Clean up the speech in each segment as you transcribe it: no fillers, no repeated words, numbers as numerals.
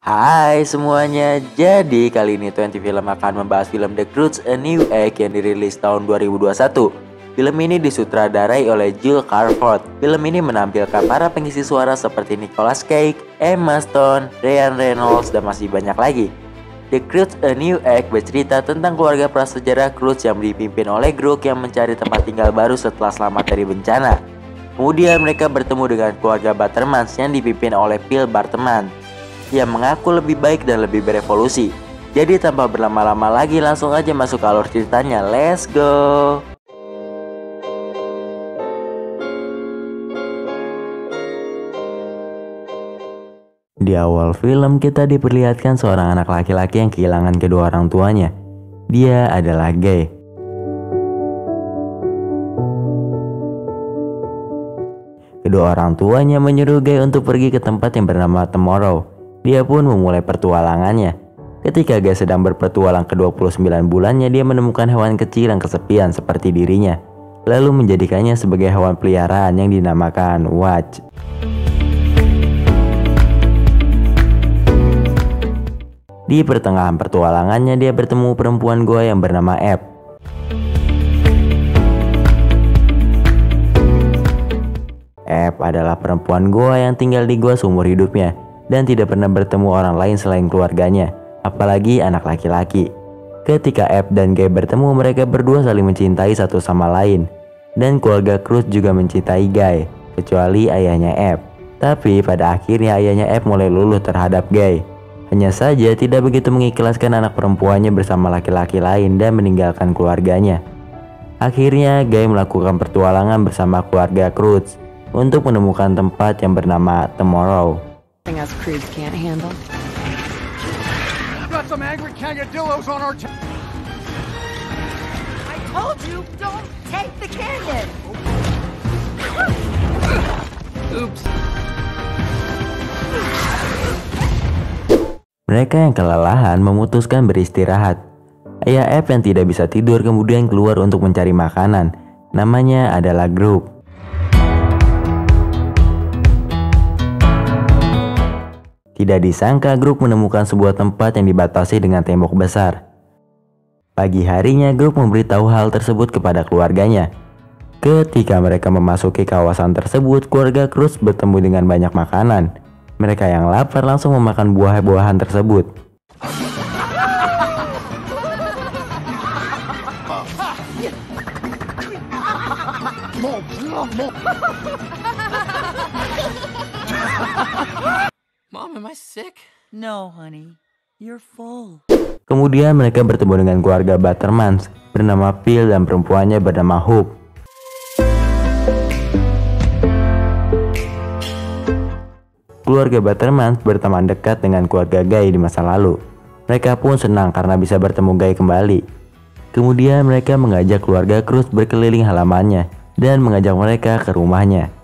Hai semuanya, jadi kali ini 20 Film akan membahas film The Croods: A New Egg yang dirilis tahun 2021. Film ini disutradarai oleh Joel Carford. Film ini menampilkan para pengisi suara seperti Nicolas Cage, Emma Stone, Ryan Reynolds, dan masih banyak lagi. The Croods: A New Egg bercerita tentang keluarga prasejarah Croods yang dipimpin oleh Grog yang mencari tempat tinggal baru setelah selamat dari bencana. Kemudian mereka bertemu dengan keluarga Buttermans yang dipimpin oleh Phil Bartman yang mengaku lebih baik dan lebih berevolusi. Jadi tanpa berlama-lama lagi, langsung aja masuk ke alur ceritanya. Let's go. Di awal film kita diperlihatkan seorang anak laki-laki yang kehilangan kedua orang tuanya. Dia adalah Guy. Kedua orang tuanya menyuruh Guy untuk pergi ke tempat yang bernama Tomorrow. Dia pun memulai pertualangannya. Ketika Guy sedang berpetualang ke 29 bulannya, dia menemukan hewan kecil yang kesepian seperti dirinya, lalu menjadikannya sebagai hewan peliharaan yang dinamakan Watch. Di pertengahan pertualangannya, dia bertemu perempuan gua yang bernama Ebb. Ebb adalah perempuan gua yang tinggal di gua seumur hidupnya dan tidak pernah bertemu orang lain selain keluarganya, apalagi anak laki-laki. Ketika Ebb dan Guy bertemu, mereka berdua saling mencintai satu sama lain, dan keluarga Croods juga mencintai Guy, kecuali ayahnya Ebb. Tapi pada akhirnya ayahnya Ebb mulai luluh terhadap Guy. Hanya saja tidak begitu mengikhlaskan anak perempuannya bersama laki-laki lain dan meninggalkan keluarganya. Akhirnya Guy melakukan pertualangan bersama keluarga Croods untuk menemukan tempat yang bernama Tomorrow. Us Croods can't handle. Got some angry Cangadillos on our I told you, don't take the canyon. Oops. Mereka yang kelelahan memutuskan beristirahat. Ayah Ebb yang tidak bisa tidur kemudian keluar untuk mencari makanan. Namanya adalah Grog. Tidak disangka Grog menemukan sebuah tempat yang dibatasi dengan tembok besar. Pagi harinya Grog memberitahu hal tersebut kepada keluarganya. Ketika mereka memasuki kawasan tersebut, keluarga Croods bertemu dengan banyak makanan. Mereka yang lapar langsung memakan buah-buahan tersebut. Mom, am I sick? No, honey, you're full. Kemudian mereka bertemu dengan keluarga Buttermans bernama Phil dan perempuannya bernama Hope. Keluarga Buttermans berteman dekat dengan keluarga Guy di masa lalu. Mereka pun senang karena bisa bertemu Guy kembali. Kemudian mereka mengajak keluarga Croods berkeliling halamannya dan mengajak mereka ke rumahnya.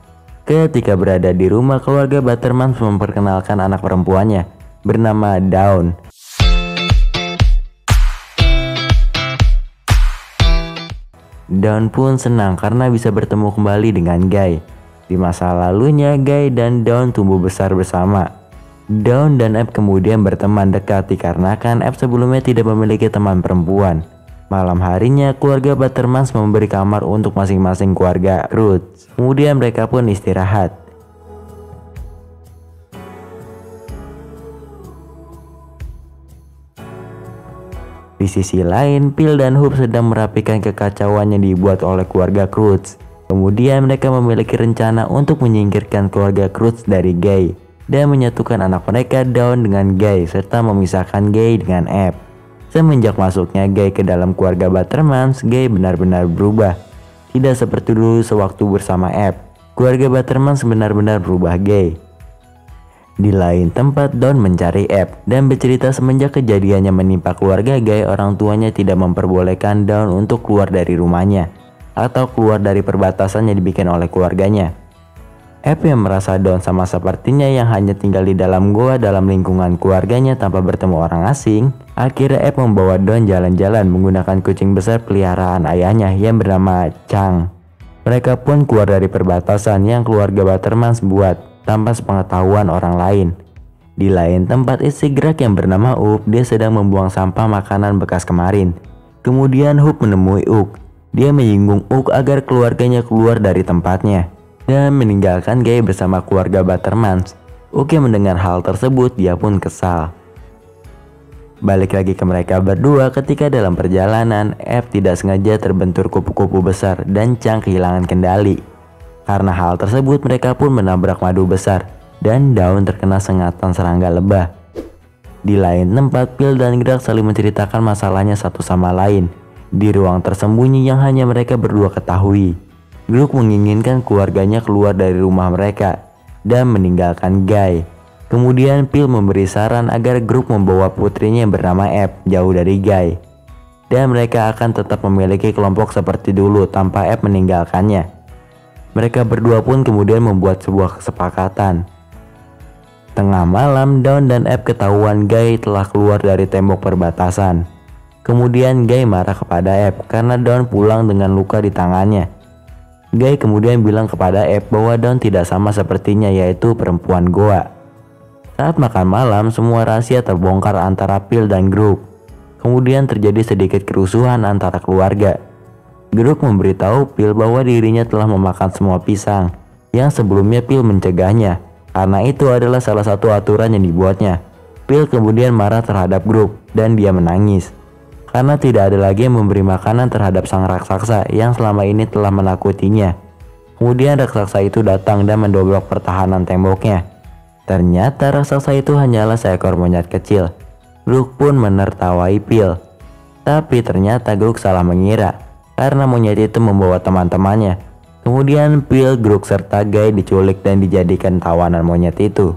Ketika berada di rumah, keluarga Buttermans memperkenalkan anak perempuannya bernama Dawn. Dawn pun senang karena bisa bertemu kembali dengan Guy. Di masa lalunya, Guy dan Dawn tumbuh besar bersama. Dawn dan Ebb kemudian berteman dekat dikarenakan Ebb sebelumnya tidak memiliki teman perempuan. Malam harinya, keluarga Buttermans memberi kamar untuk masing-masing keluarga Croods. Kemudian mereka pun istirahat. Di sisi lain, Phil dan Hope sedang merapikan kekacauan yang dibuat oleh keluarga Croods. Kemudian mereka memiliki rencana untuk menyingkirkan keluarga Croods dari Guy dan menyatukan anak mereka Dawn dengan Guy serta memisahkan Guy dengan Ebb. Semenjak masuknya Guy ke dalam keluarga Buttermans, Guy benar-benar berubah. Tidak seperti dulu sewaktu bersama Ebb. Keluarga Buttermans benar-benar berubah Guy. Di lain tempat, Dawn mencari Ebb dan bercerita semenjak kejadiannya menimpa keluarga Guy, orang tuanya tidak memperbolehkan Dawn untuk keluar dari rumahnya atau keluar dari perbatasan yang dibikin oleh keluarganya. Ebb yang merasa Dawn sama sepertinya yang hanya tinggal di dalam goa dalam lingkungan keluarganya tanpa bertemu orang asing. Akhirnya Ebb membawa Dawn jalan-jalan menggunakan kucing besar peliharaan ayahnya yang bernama Chang. Mereka pun keluar dari perbatasan yang keluarga Buttermans buat tanpa sepengetahuan orang lain. Di lain tempat, istri gerak yang bernama Up, dia sedang membuang sampah makanan bekas kemarin. Kemudian Hope menemui Uk. Dia menyinggung Uk agar keluarganya keluar dari tempatnya dan meninggalkan Guy bersama keluarga Buttermans. Uk yang mendengar hal tersebut, dia pun kesal. Balik lagi ke mereka berdua. Ketika dalam perjalanan, F tidak sengaja terbentur kupu-kupu besar dan Chang kehilangan kendali. Karena hal tersebut, mereka pun menabrak madu besar dan Dawn terkena sengatan serangga lebah. Di lain tempat, Phil dan Greg saling menceritakan masalahnya satu sama lain di ruang tersembunyi yang hanya mereka berdua ketahui. Greg menginginkan keluarganya keluar dari rumah mereka dan meninggalkan Guy. Kemudian Phil memberi saran agar Greg membawa putrinya yang bernama Eve jauh dari Guy, dan mereka akan tetap memiliki kelompok seperti dulu tanpa Eve meninggalkannya. Mereka berdua pun kemudian membuat sebuah kesepakatan. Tengah malam, Dawn dan Eve ketahuan Guy telah keluar dari tembok perbatasan. Kemudian Guy marah kepada Eve karena Dawn pulang dengan luka di tangannya. Guy kemudian bilang kepada Eve bahwa Dawn tidak sama sepertinya, yaitu perempuan goa. Saat makan malam, semua rahasia terbongkar antara Phil dan Greg. Kemudian terjadi sedikit kerusuhan antara keluarga. Greg memberitahu Phil bahwa dirinya telah memakan semua pisang yang sebelumnya Phil mencegahnya, karena itu adalah salah satu aturan yang dibuatnya. Phil kemudian marah terhadap Greg dan dia menangis karena tidak ada lagi yang memberi makanan terhadap sang raksasa yang selama ini telah menakutinya. Kemudian raksasa itu datang dan mendobrak pertahanan temboknya. Ternyata raksasa itu hanyalah seekor monyet kecil. Greg pun menertawai Phil. Tapi ternyata Greg salah mengira karena monyet itu membawa teman-temannya. Kemudian Phil, Greg serta Guy diculik dan dijadikan tawanan monyet itu.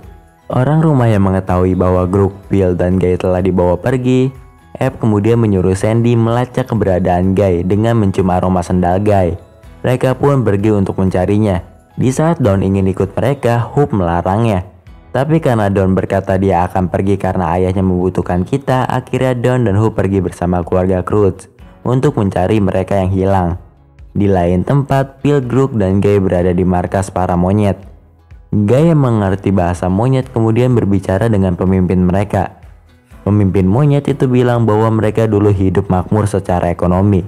Orang rumah yang mengetahui bahwa Greg, Phil, dan Guy telah dibawa pergi, Eve kemudian menyuruh Sandy melacak keberadaan Guy dengan mencium aroma sendal Guy. Mereka pun pergi untuk mencarinya. Di saat Dawn ingin ikut mereka, Hope melarangnya. Tapi karena Dawn berkata dia akan pergi karena ayahnya membutuhkan kita, akhirnya Dawn dan Hope pergi bersama keluarga Cruz untuk mencari mereka yang hilang. Di lain tempat, Phil, Greg, dan Guy berada di markas para monyet. Guy yang mengerti bahasa monyet kemudian berbicara dengan pemimpin mereka. Pemimpin monyet itu bilang bahwa mereka dulu hidup makmur secara ekonomi.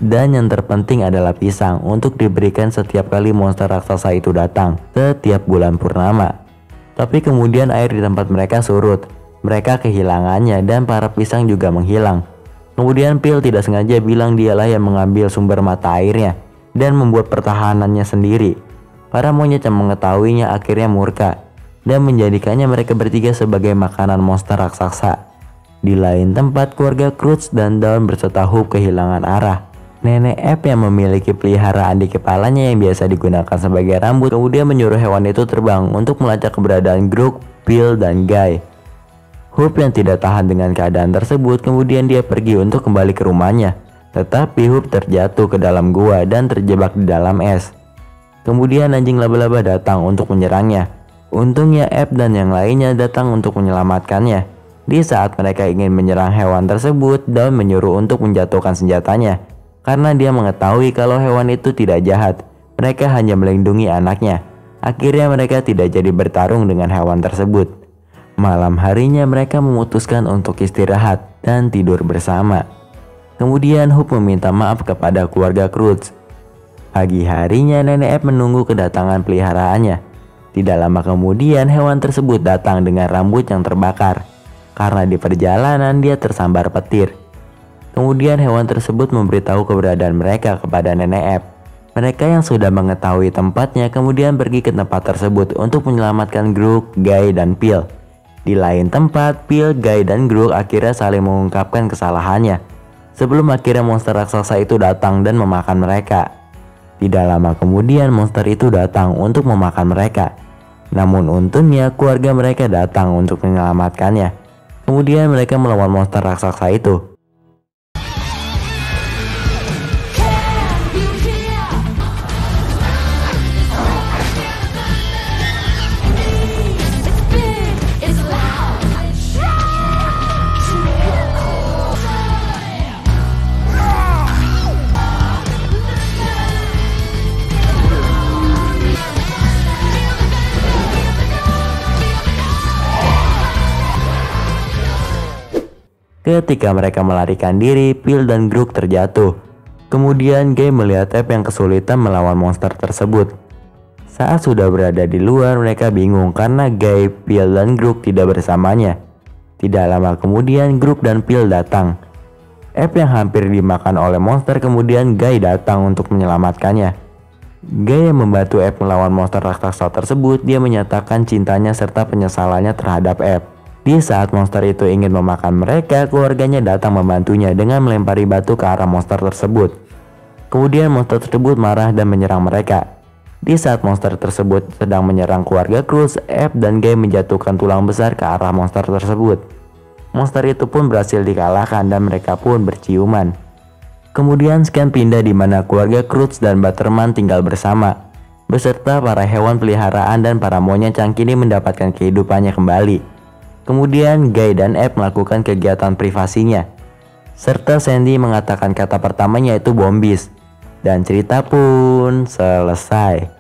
Dan yang terpenting adalah pisang untuk diberikan setiap kali monster raksasa itu datang setiap bulan purnama. Tapi kemudian air di tempat mereka surut. Mereka kehilangannya dan para pisang juga menghilang. Kemudian Phil tidak sengaja bilang dialah yang mengambil sumber mata airnya dan membuat pertahanannya sendiri. Para monyet yang mengetahuinya akhirnya murka dan menjadikannya mereka bertiga sebagai makanan monster raksasa. Di lain tempat, keluarga Cruz dan Dawn berserta Hope kehilangan arah. Nenek Eve yang memiliki peliharaan di kepalanya yang biasa digunakan sebagai rambut kemudian menyuruh hewan itu terbang untuk melacak keberadaan Greg, Phil, dan Guy. Hope yang tidak tahan dengan keadaan tersebut kemudian dia pergi untuk kembali ke rumahnya. Tetapi Hope terjatuh ke dalam gua dan terjebak di dalam es. Kemudian anjing laba-laba datang untuk menyerangnya. Untungnya Eve dan yang lainnya datang untuk menyelamatkannya. Di saat mereka ingin menyerang hewan tersebut, Dawn menyuruh untuk menjatuhkan senjatanya. Karena dia mengetahui kalau hewan itu tidak jahat, mereka hanya melindungi anaknya. Akhirnya mereka tidak jadi bertarung dengan hewan tersebut. Malam harinya mereka memutuskan untuk istirahat dan tidur bersama. Kemudian Hope meminta maaf kepada keluarga Cruz. Pagi harinya nenek Eve menunggu kedatangan peliharaannya. Tidak lama kemudian hewan tersebut datang dengan rambut yang terbakar. Karena di perjalanan dia tersambar petir. Kemudian hewan tersebut memberitahu keberadaan mereka kepada nenek Eve. Mereka yang sudah mengetahui tempatnya kemudian pergi ke tempat tersebut untuk menyelamatkan Greg, Guy, dan Phil. Di lain tempat, Phil, Guy, dan Greg akhirnya saling mengungkapkan kesalahannya. Sebelum akhirnya monster raksasa itu datang dan memakan mereka. Tidak lama kemudian monster itu datang untuk memakan mereka. Namun untungnya keluarga mereka datang untuk menyelamatkannya. Kemudian mereka melawan monster raksasa itu. Ketika mereka melarikan diri, Phil dan Groot terjatuh. Kemudian Guy melihat Abe yang kesulitan melawan monster tersebut. Saat sudah berada di luar, mereka bingung karena Guy, Phil, dan Groot tidak bersamanya. Tidak lama kemudian Groot dan Phil datang. Abe yang hampir dimakan oleh monster, kemudian Guy datang untuk menyelamatkannya. Guy yang membantu Abe melawan monster raksasa tersebut, dia menyatakan cintanya serta penyesalannya terhadap Abe. Di saat monster itu ingin memakan mereka, keluarganya datang membantunya dengan melempari batu ke arah monster tersebut. Kemudian monster tersebut marah dan menyerang mereka. Di saat monster tersebut sedang menyerang keluarga Croods, Abe dan Guy menjatuhkan tulang besar ke arah monster tersebut. Monster itu pun berhasil dikalahkan dan mereka pun berciuman. Kemudian scan pindah di mana keluarga Croods dan Butterman tinggal bersama, beserta para hewan peliharaan dan para monyet yang kini mendapatkan kehidupannya kembali. Kemudian Guy dan Abe melakukan kegiatan privasinya, serta Sandy mengatakan kata pertamanya yaitu bombis, dan cerita pun selesai.